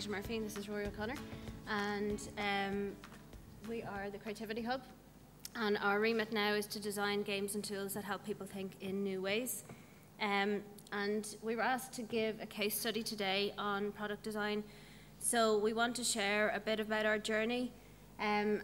Anita Murphy and this is Rory O'Connor, and we are the Creativity Hub, and our remit now is to design games and tools that help people think in new ways. And we were asked to give a case study today on product design, so we want to share a bit about our journey from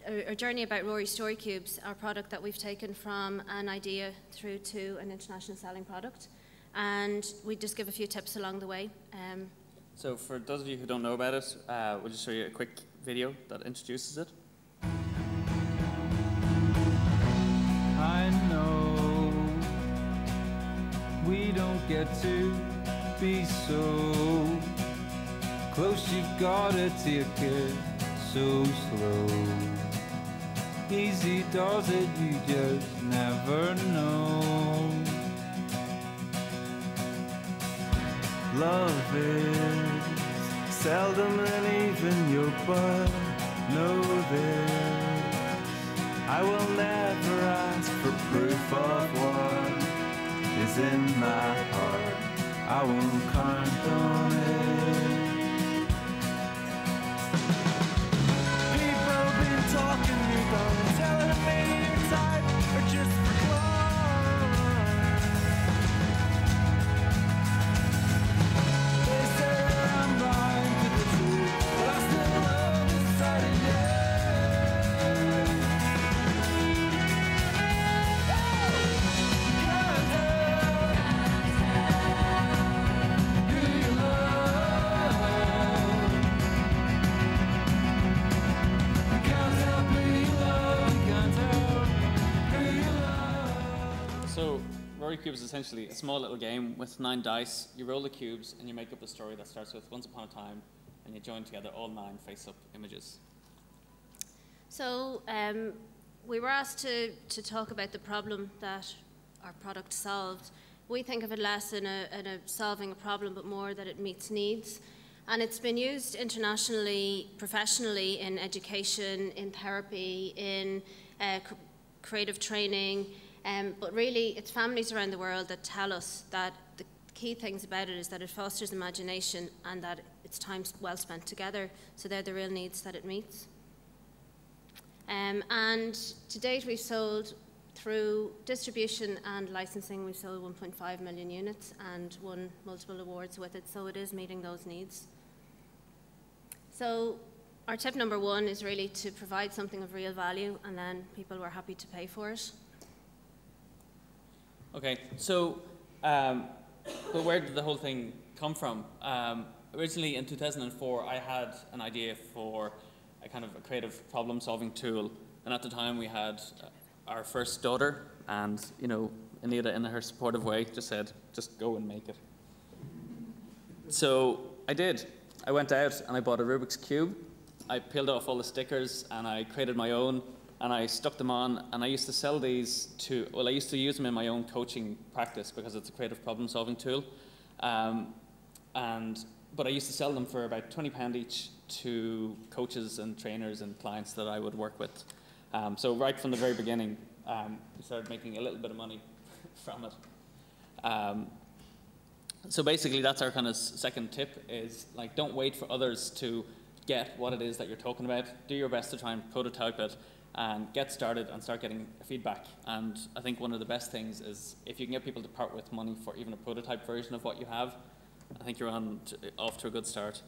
a journey about Rory Story Cubes, our product that we've taken from an idea through to an international selling product. And we just give a few tips along the way. So for those of you who don't know about it, we'll just show you a quick video that introduces it. I know we don't get to be so close, you've gotta take it so slow. Easy does it, you just never know. Love is seldom and even your butt. Know this, I will never ask for proof of what is in my heart. I won't count on it. People been talking me down, telling me your type are just for clothes. So Rory Cubes is essentially a small little game with 9 dice. You roll the cubes and you make up a story that starts with once upon a time, and you join together all 9 face-up images. So we were asked to talk about the problem that our product solved. We think of it less in a solving a problem, but more that it meets needs. And it's been used internationally, professionally, in education, in therapy, in creative training. But really, it's families around the world that tell us that the key things about it is that it fosters imagination and that it's time well spent together. So they're the real needs that it meets. And to date, we've sold, through distribution and licensing, we've sold 1.5 million units and won multiple awards with it. So it is meeting those needs. So our tip number 1 is really to provide something of real value, and then people were happy to pay for it. Okay, so but where did the whole thing come from? Originally in 2004, I had an idea for a kind of a creative problem-solving tool, and at the time we had our first daughter, and you know, Anita, in her supportive way, just said, "Just go and make it." So I did. I went out and I bought a Rubik's Cube. I peeled off all the stickers and I created my own. And I stuck them on, and I used to sell these to, well, I used to use them in my own coaching practice because it's a creative problem-solving tool. But I used to sell them for about £20 each to coaches and trainers and clients that I would work with. So right from the very beginning, we started making a little bit of money from it. So basically, that's our kind of second tip is, like, don't wait for others to get what it is that you're talking about. Do your best to try and prototype it, and get started and start getting feedback. And I think one of the best things is if you can get people to part with money for even a prototype version of what you have, I think you're off to a good start.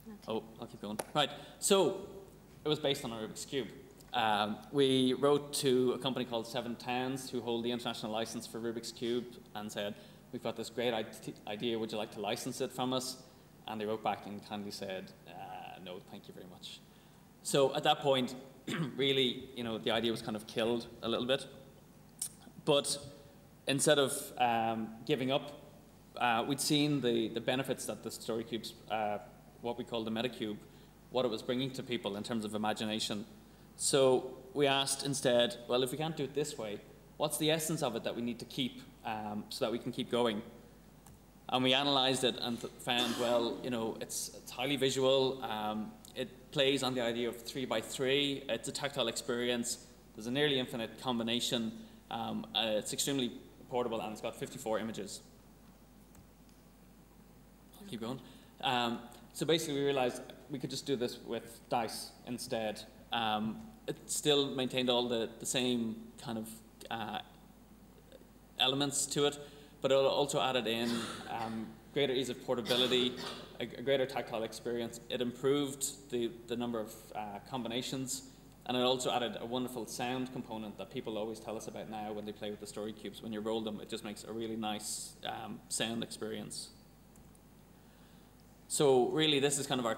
Okay. Oh, I'll keep going. Right, so it was based on a Rubik's Cube. We wrote to a company called 7 Towns who hold the international license for Rubik's Cube and said, "We've got this great idea, would you like to license it from us?" And they wrote back and kindly said, "No, thank you very much." So at that point, really, you know, the idea was kind of killed a little bit. But instead of giving up, we'd seen the benefits that the Story Cubes, what we call the MetaCube, what it was bringing to people in terms of imagination. So we asked instead, well, if we can't do it this way, what's the essence of it that we need to keep so that we can keep going? And we analysed it and found, well, you know, it's highly visual. It plays on the idea of 3 by 3. It's a tactile experience. There's a nearly infinite combination. It's extremely portable, and it's got 54 images. keep going. So basically we realized we could just do this with dice instead. It still maintained all the same kind of elements to it, but it also added in greater ease of portability, a greater tactile experience. It improved the number of combinations, and it also added a wonderful sound component that people always tell us about now when they play with the story cubes. When you roll them, it just makes a really nice sound experience. So really, this is kind of our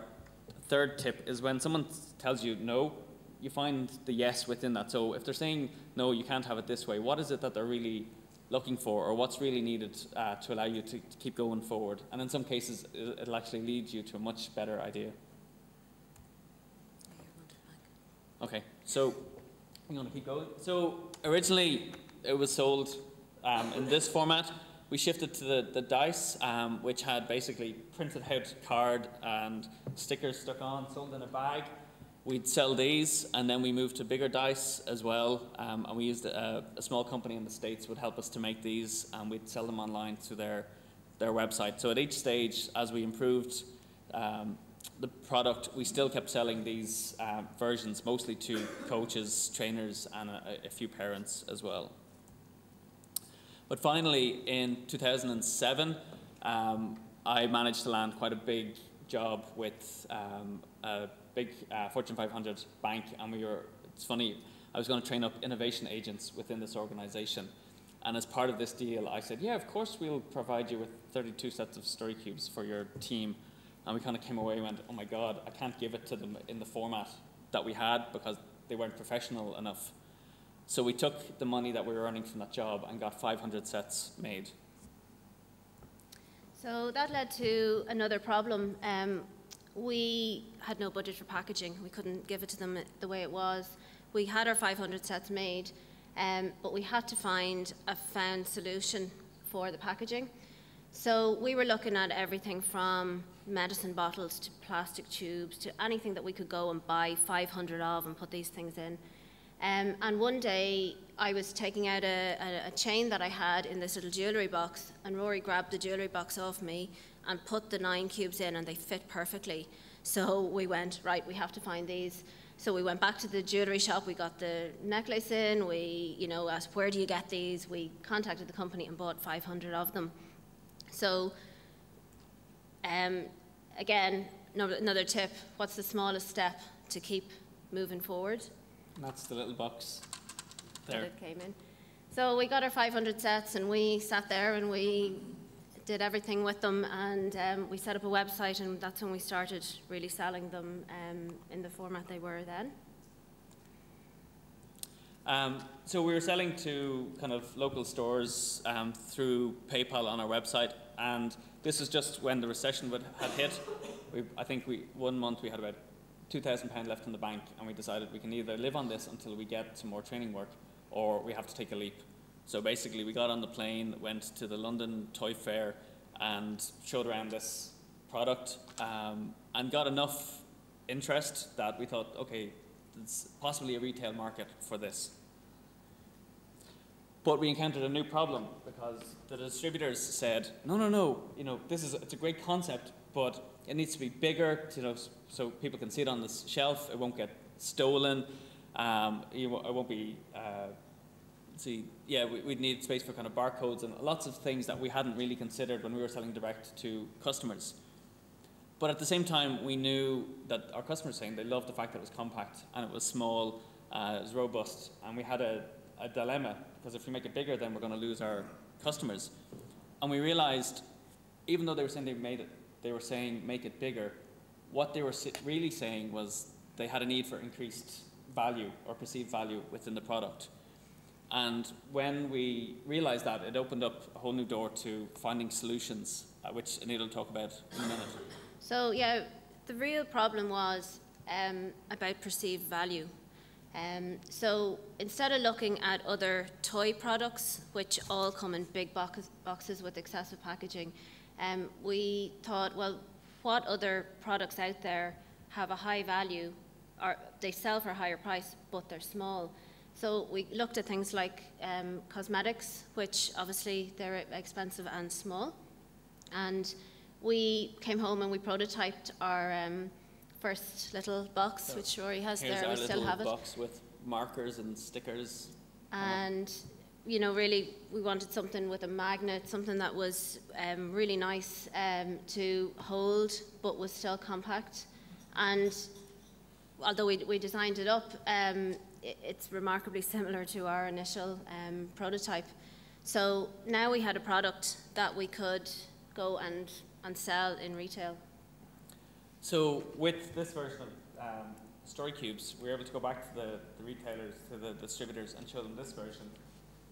third tip, is when someone tells you no, you find the yes within that. So if they're saying, no, you can't have it this way, what is it that they're really looking for, or what's really needed to allow you to keep going forward? And in some cases, it'll actually lead you to a much better idea. Okay, so I'm going to keep going. So originally, it was sold in this format. We shifted to the dice, which had basically printed out card and stickers stuck on, sold in a bag. We'd sell these, and then we moved to bigger dice as well, and we used a small company in the States would help us to make these, and we'd sell them online through their website. So at each stage, as we improved the product, we still kept selling these versions, mostly to coaches, trainers, and a few parents as well. But finally, in 2007, I managed to land quite a big job with a big Fortune 500 bank, and it's funny, I was going to train up innovation agents within this organization. And as part of this deal, I said, yeah, of course we'll provide you with 32 sets of story cubes for your team. And we kind of came away and went, oh my God, I can't give it to them in the format that we had because they weren't professional enough. So we took the money that we were earning from that job and got 500 sets made. So that led to another problem. We had no budget for packaging. We couldn't give it to them the way it was. We had our 500 sets made, but we had to find a found solution for the packaging. So we were looking at everything from medicine bottles to plastic tubes to anything that we could go and buy 500 of and put these things in. And one day I was taking out a chain that I had in this little jewellery box, and Rory grabbed the jewellery box off me and put the 9 cubes in, and they fit perfectly. So we went, right, we have to find these. So we went back to the jewellery shop, we got the necklace in, we asked, where do you get these? We contacted the company and bought 500 of them. So again, another tip, what's the smallest step to keep moving forward? That's the little box there. That it came in. So we got our 500 sets, and we sat there and we did everything with them, and we set up a website, and that's when we started really selling them in the format they were then. So we were selling to kind of local stores through PayPal on our website, and this is just when the recession had hit. I think one month we had about £2,000 left in the bank, and we decided we can either live on this until we get some more training work, or we have to take a leap. So basically we got on the plane, went to the London Toy Fair and showed around this product, and got enough interest that we thought, okay, there's possibly a retail market for this. But we encountered a new problem because the distributors said, no, it's a great concept, but it needs to be bigger, so people can see it on the shelf. It won't get stolen. It won't be. We'd need space for kind of barcodes and lots of things that we hadn't really considered when we were selling direct to customers. But at the same time, we knew that our customers were saying they loved the fact that it was compact and it was small, it was robust, and we had a dilemma, because if we make it bigger, then we're going to lose our customers. And we realized, even though they were saying they were saying make it bigger, what they were really saying was they had a need for increased value or perceived value within the product. And when we realized that, it opened up a whole new door to finding solutions, which Anita will talk about in a minute. So yeah, the real problem was about perceived value. So instead of looking at other toy products, which all come in big boxes with excessive packaging, we thought, well, what other products out there have a high value, or they sell for a higher price, but they're small? So we looked at things like cosmetics, which obviously they're expensive and small. And we came home and we prototyped our first little box, which Rory has there. We still have it. Box with markers and stickers. And you know, really, we wanted something with a magnet, something that was really nice to hold, but was still compact. And although we designed it up, it's remarkably similar to our initial prototype. So now we had a product that we could go and sell in retail. So with this version of Story Cubes, we were able to go back to the retailers, to the distributors, and show them this version.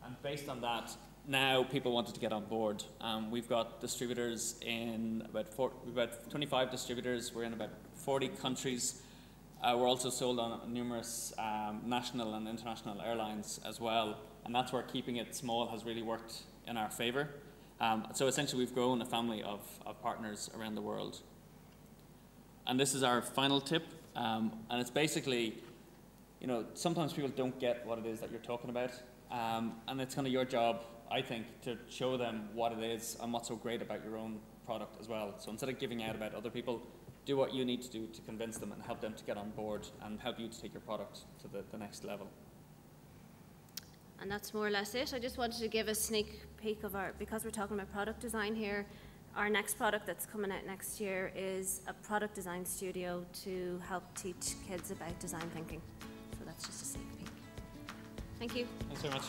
And based on that, now people wanted to get on board. We've got distributors in we've about 25 distributors. We're in about 40 countries. We're also sold on numerous national and international airlines as well. And that's where keeping it small has really worked in our favor. So essentially we've grown a family of partners around the world. And this is our final tip. And it's basically, you know, sometimes people don't get what it is that you're talking about. And it's kind of your job, I think, to show them what it is and what's so great about your own product as well. So instead of giving out about other people, do what you need to do to convince them and help them to get on board and help you to take your product to the next level. And that's more or less it. I just wanted to give a sneak peek of because we're talking about product design here, our next product that's coming out next year is a product design studio to help teach kids about design thinking. So that's just a sneak peek. Thank you. Thanks very much.